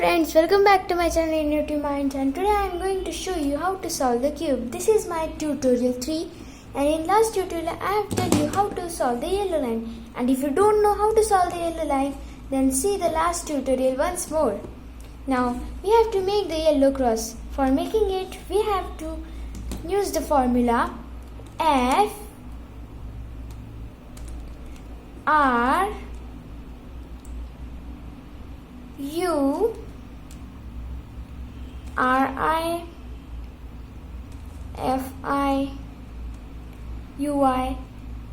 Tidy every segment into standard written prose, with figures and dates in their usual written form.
friends, welcome back to my channel Innovative Minds, and today I am going to show you how to solve the cube. This is my tutorial 3, and in last tutorial I have told you how to solve the yellow line, and if you don't know how to solve the yellow line, then see the last tutorial once more. Now we have to make the yellow cross. For making it, we have to use the formula F R U R I F I U I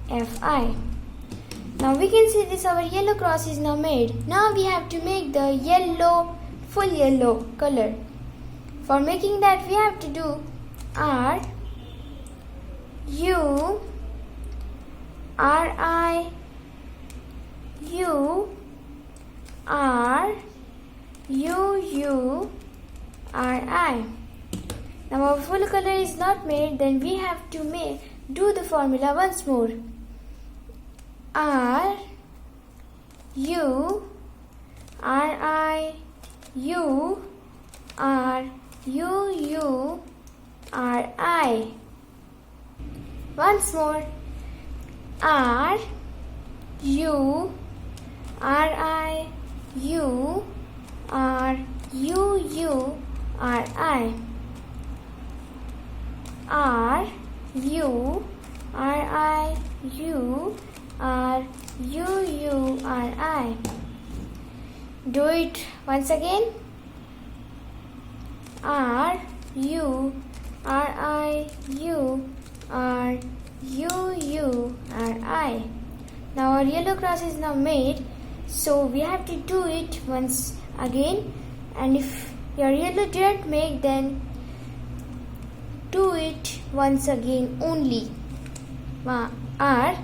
F I. Now we can see this, our yellow cross is now made. Now we have to make the yellow, full yellow color. For making that, we have to do R U R I U R U R I. Now our full color is not made, then we have to do the formula once more. R U R I U R U R I. Once more. R U R I U R U R I. R U R I U R U R I. Do it once again. R U R I U R U R I. Now our yellow cross is now made, so we have to do it once again, and if your yellow didn't make, then do it once again only. R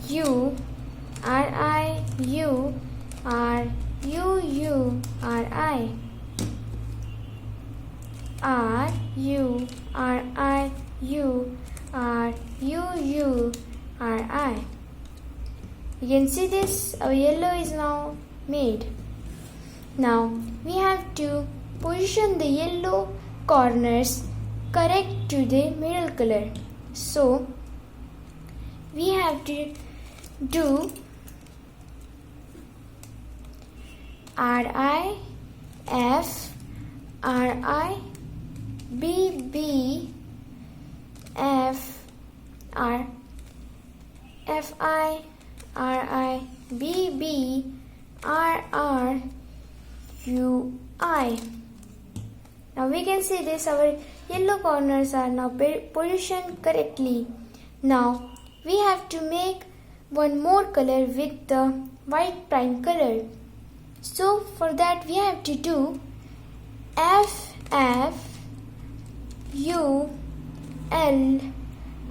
U R I U R U R I. R U R I U R U R I. You can see this, our yellow is now made. Now we have to position the yellow corners correct to the middle color. So we have to do R I F R I B B F R F I R I B B R R U I. Now we can see this, our yellow corners are now positioned correctly. Now we have to make one more color with the white prime color. So for that we have to do F F U L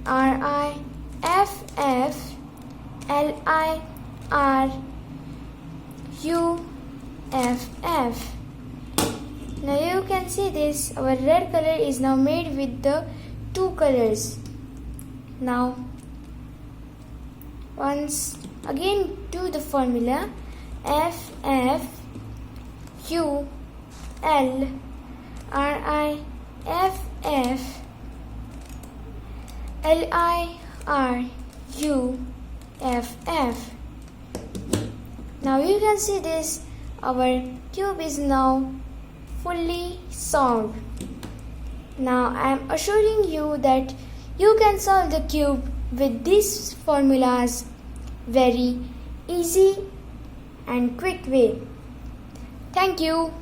R I F F L I R U F F. Now you can see this, our red color is now made with the two colors. Now once again do the formula F F U L R I F F L I R U F F. Now you can see this, our cube is now fully solved. Now I am assuring you that you can solve the cube with these formulas very easy and quick way. Thank you.